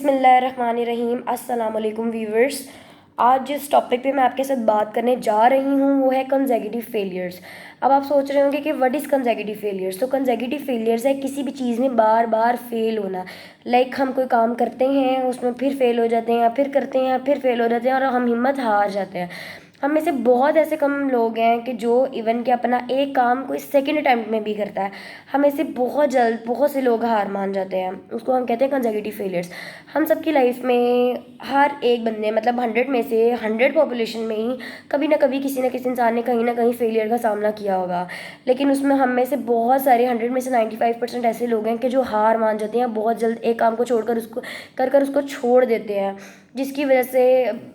بسم اللہ الرحمن الرحیم. السلام علیکم ویورز. آج جس ٹاپک پہ میں آپ کے ساتھ بات کرنے جا رہی ہوں وہ ہے کنزیکیٹیو فیلیئرز. اب آپ سوچ رہے ہوں گے کہ وٹ از کنزیکیٹیو فیلیئرز. تو کنزیکیٹیو فیلیئرز ہے کسی بھی چیز میں بار بار فیل ہونا. لائک ہم کوئی کام کرتے ہیں, اس میں پھر فیل ہو جاتے ہیں, پھر کرتے ہیں, پھر فیل ہو جاتے ہیں اور ہم ہمت ہار جاتے ہیں. ہم میں سے بہت ایسے کم لوگ ہیں کہ جو ایون کہ اپنا ایک کام کوئی سیکنڈ اٹیمپٹ میں بھی کرتا ہے. ہمیں سے بہت جلد بہت سے لوگ ہار مان جاتے ہیں. اس کو ہم کہتے ہیں کنزیکیٹیو فیلیئرس. ہم سب کی لائف میں ہر ایک بندے مطلب 100 میں سے 100 پاپولیشن میں ہی کبھی نہ کبھی کسی نہ کسی انسان نے کہیں نہ کہیں فیلیئر کا سامنا کیا ہوگا. لیکن اس میں ہم میں سے بہت سارے 100 میں سے 95% ایسے لوگ ہیں کہ جو ہار مان جاتے ہیں بہت جلد. ایک کام کو چھوڑ کر اس کو چھوڑ دیتے ہیں, جس کی وجہ سے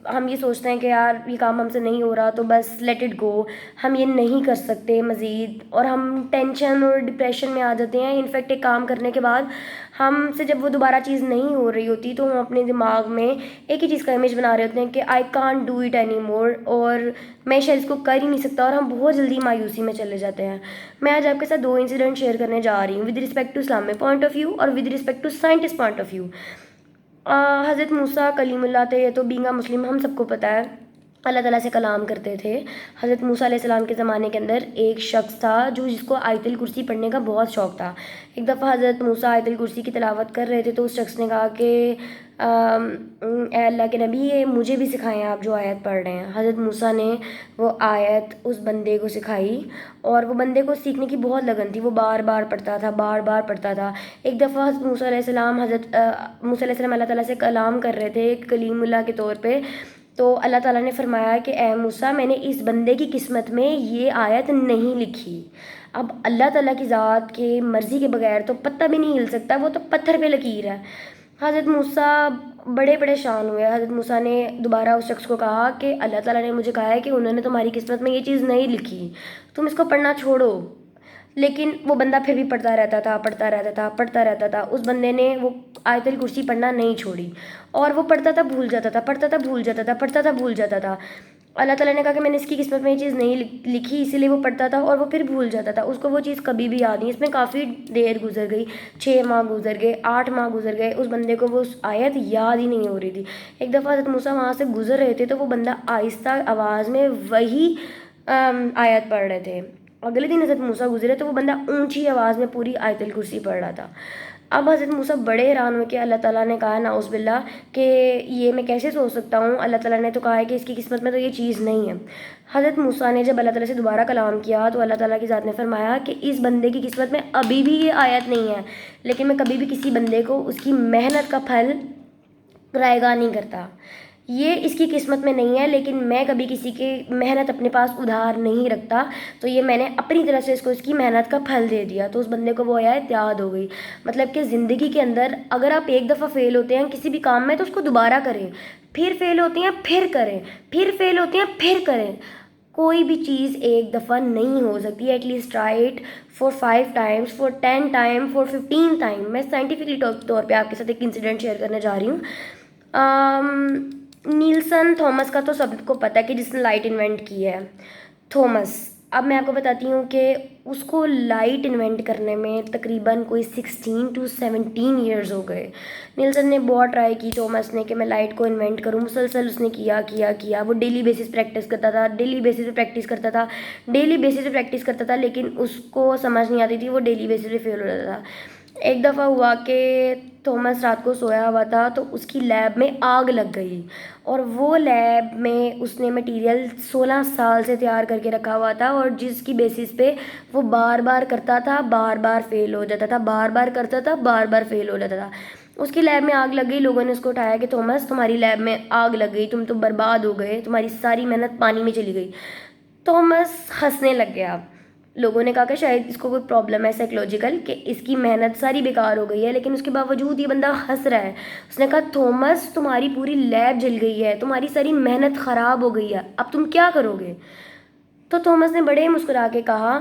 ہم یہ سوچتے ہیں کہ یار یہ کام ہم سے نہیں ہو رہا تو بس لیٹ اٹ گو, ہم یہ نہیں کر سکتے مزید. اور ہم ٹینشن اور ڈپریشن میں آ جاتے ہیں. انفیکٹ ایک کام کرنے کے بعد ہم سے جب وہ دوبارہ چیز نہیں ہو رہی ہوتی تو ہم اپنے دماغ میں ایک ہی چیز کا امیج بنا رہے ہوتے ہیں کہ I can't do it any more, اور میں شاید اس کو کر ہی نہیں سکتا, اور ہم بہت جلدی مایوسی میں چلے جاتے ہیں. میں آج آپ کے ساتھ 2 انسیڈنٹ شیئر کرنے جا رہی ہوں with respect to Islamic point of view اور with respect to scientist point of view. حضرت موسیٰ کلیم اللہ تھے. یہ تو بینگ اے مسلم ہم سب کو پتہ ہے اللہ تعالیٰ سے کلام کرتے تھے. حضرت موسیٰ علیہ السلام کے زمانے کے اندر ایک شخص تھا جس کو آیت الکرسی پڑھنے کا بہت شوق تھا. ایک دفعہ حضرت موسیٰ آیت الکرسی کی تلاوت کر رہے تھے تو اس شخص نے کہا کہ اے اللہ کے نبی یہ مجھے بھی سکھائیں آپ جو آیت پڑھ رہے ہیں. حضرت موسیٰ نے وہ آیت اس بندے کو سکھائی اور وہ بندے کو سیکھنے کی بہت لگن تھی. وہ بار بار پڑھتا تھا. ایک دفعہ حضرت موسیٰ علیہ السلام اللہ تعالیٰ سے کلام کر رہے تھے کلیم اللہ کے طور پہ. تو اللہ تعالیٰ نے فرمایا کہ اے موسیٰ میں نے اس بندے کی قسمت میں یہ آیت نہیں لکھی. اب اللہ تعالیٰ کی ذات کے مرضی کے بغیر تو پتہ بھی نہیں ہل سکتا, وہ تو پتھر پہ لکیر ہے. حضرت موسیٰ بڑے پریشان ہوئے. حضرت موسیٰ نے دوبارہ اس شخص کو کہا کہ اللہ تعالیٰ نے مجھے کہا ہے کہ انہوں نے تمہاری قسمت میں یہ چیز نہیں لکھی, تم اس کو پڑھنا چھوڑو. لیکن وہ بندہ پھر بھی پڑھتا رہتا تھا. اس بندے نے وہ آیت الکرسی پڑھنا نہیں چھوڑی اور وہ پڑھتا تھا بھول جاتا تھا. اللہ تعالیٰ نے کہا کہ میں نے اس کی قسمت میں یہ چیز نہیں لکھی, اسی لیے وہ پڑھتا تھا اور وہ پھر بھول جاتا تھا. اس کو وہ چیز کبھی بھی یاد نہیں. اس میں کافی دیر گزر گئی, 6 ماہ گزر گئے, 8 ماہ گزر گئے. اس بندے کو وہ آیت یاد ہی نہیں ہو رہی تھی. ایک دفعہ حضرت موسیٰ وہاں سے گزر رہے تھے تو وہ بندہ آہستہ آواز میں وہی آیت پڑھ رہے تھے. اگلے دن حضرت موسیٰ گزرے تو وہ بندہ اونچی آواز میں پوری آیت الکرسی پڑھ رہا تھا. اب حضرت موسیٰ بڑے حیران ہوئے کہ اللہ تعالیٰ نے کہا نعوذ باللہ کہ یہ میں کیسے سوچ سکتا ہوں, اللہ تعالیٰ نے تو کہا ہے کہ اس کی قسمت میں تو یہ چیز نہیں ہے. حضرت موسیٰ نے جب اللہ تعالیٰ سے دوبارہ کلام کیا تو اللہ تعالیٰ کی ذات نے فرمایا کہ اس بندے کی قسمت میں ابھی بھی یہ آیت نہیں ہے, لیکن میں کبھی بھی کسی بندے کو اس کی محنت کا پھل رائگاں نہیں کرتا. یہ اس کی قسمت میں نہیں ہے, لیکن میں کبھی کسی کی محنت اپنے پاس ادھار نہیں رکھتا, تو یہ میں نے اپنی طرف سے اس کی محنت کا پھل دے دیا. تو اس بندے کو وہ آیت یاد ہو گئی. مطلب کہ زندگی کے اندر اگر آپ ایک دفعہ فیل ہوتے ہیں کسی بھی کام میں تو اس کو دوبارہ کریں, پھر فیل ہوتے ہیں پھر کریں, پھر فیل ہوتے ہیں پھر کریں. کوئی بھی چیز ایک دفعہ نہیں ہو سکتی. At least try it for 5 times, for 10 times, for 15 times. میں سائنٹیفکلی طور پہ آپ کے ساتھ ایک انسیڈنٹ شیئر کرنے جا رہی ہوں. نیلسن تھامس کا تو سب کو پتہ ہے کہ جس نے لائٹ انوینٹ کی ہے, تھامس. اب میں آپ کو بتاتی ہوں کہ اس کو لائٹ انوینٹ کرنے میں تقریباً کوئی 16 to 17 ایئرز ہو گئے. نیلسن نے بہت ٹرائی کی تھامس نے کہ میں لائٹ کو انوینٹ کروں. مسلسل اس نے کیا. وہ ڈیلی بیسس پہ پریکٹس کرتا تھا, لیکن اس کو سمجھ نہیں آتی تھی, وہ ڈیلی بیسس پہ فیل ہو جاتا تھا. ایک دفعہ ہوا کہ تھامس رات کو سویا ہوا تھا تو اس کی لیب میں آگ لگ گئی, اور وہ لیب میں اس نے مٹیریل 16 سال سے تیار کر کے رکھا ہوا تھا, اور جس کی بیسس پہ وہ بار بار کرتا تھا, بار بار فیل ہو جاتا تھا, بار بار کرتا تھا, بار بار فیل ہو جاتا تھا. اس کی لیب میں آگ لگ گئی. لوگوں نے اس کو اٹھایا کہ تھامس تمہاری لیب میں آگ لگ گئی, تم تو برباد ہو گئے, تمہاری ساری محنت پانی میں چلی گئی. تھامس ہنسنے لگ گیا. لوگوں نے کہا کہ شاید اس کو کوئی پرابلم ہے سائیکولوجیکل کہ اس کی محنت ساری بیکار ہو گئی ہے, لیکن اس کے باوجود یہ بندہ ہنس رہا ہے. اس نے کہا تھامس تمہاری پوری لیب جل گئی ہے, تمہاری ساری محنت خراب ہو گئی ہے, اب تم کیا کرو گے؟ تو تھامس نے بڑے مسکرا کے کہا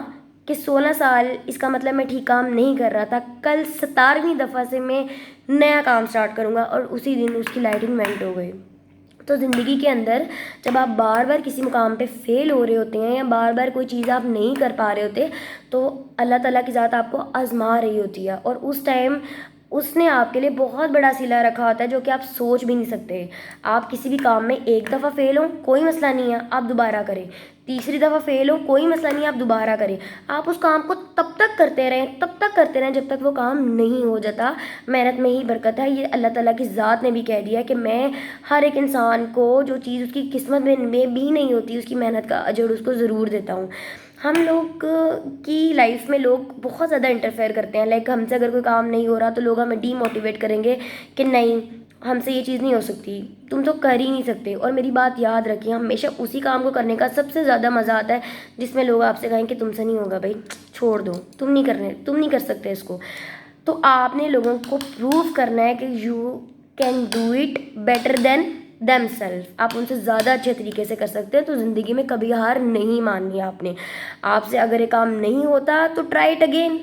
کہ 16 سال اس کا مطلب میں ٹھیک کام نہیں کر رہا تھا, کل 17ویں دفعہ سے میں نیا کام سٹارٹ کروں گا. اور اسی دن اس کی لائٹ انوینٹ ہو گئی. تو زندگی کے اندر جب آپ بار بار کسی مقام پہ فیل ہو رہے ہوتے ہیں یا بار بار کوئی چیز آپ نہیں کر پا رہے ہوتے تو اللہ تعالیٰ کی ذات آپ کو آزما رہی ہوتی ہے, اور اس ٹائم اس نے آپ کے لیے بہت بڑا صلہ رکھا ہوتا ہے جو کہ آپ سوچ بھی نہیں سکتے. آپ کسی بھی کام میں ایک دفعہ فیل ہو کوئی مسئلہ نہیں ہے, آپ دوبارہ کریں. تیسری دفعہ فیل ہو کوئی مسئلہ نہیں ہے, آپ دوبارہ کریں. آپ اس کام کو تب تک کرتے رہیں جب تک وہ کام نہیں ہو جاتا. محنت میں ہی برکت ہے, یہ اللہ تعالیٰ کی ذات نے بھی کہہ دیا کہ میں ہر ایک انسان کو جو چیز اس کی قسمت میں بھی نہیں ہوتی اس کی محنت کا اجر اس کو ضرور دیتا ہوں. ہم لوگ کی لائف میں لوگ بہت زیادہ انٹرفیئر کرتے ہیں. لائک ہم سے اگر کوئی کام نہیں ہو رہا تو لوگ ہمیں ڈی موٹیویٹ کریں گے کہ نہیں ہم سے یہ چیز نہیں ہو سکتی, تم تو کر ہی نہیں سکتے. اور میری بات یاد رکھیے, ہمیشہ اسی کام کو کرنے کا سب سے زیادہ مزہ آتا ہے جس میں لوگ آپ سے کہیں کہ تم سے نہیں ہوگا بھائی, چھوڑ دو, تم نہیں کر سکتے اس کو. تو آپ نے لوگوں کو پروو کرنا ہے کہ you can do it better than them self. آپ ان سے زیادہ اچھے طریقے سے کر سکتے ہیں. تو زندگی میں کبھی ہار نہیں ماننی آپ نے. آپ سے اگر یہ کام نہیں ہوتا تو ٹرائی اٹ اگین,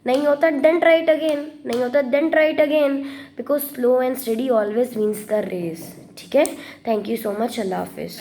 نہیں ہوتا دین ٹرائی اٹ اگین, نہیں ہوتا then try it again, because slow and steady always wins the race. ٹھیک ہے, تھینک یو سو مچ, اللہ حافظ.